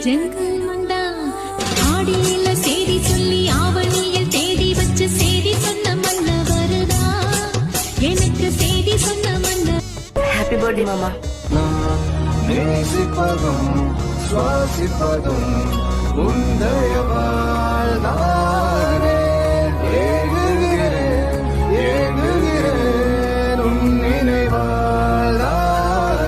Jungle மண்டா ஆடியில செய்தி சொல்லி ஆவணியில் தேடி வச்சு செய்தி சொன்ன மன்ன வருதா எனக்கு செய்தி சொன்ன மன்ன. ஹாப்பி பர்த்டே மாமா. நேசிப்பதும் சுவாசிப்பதும் உந்தயவாழ்தான்.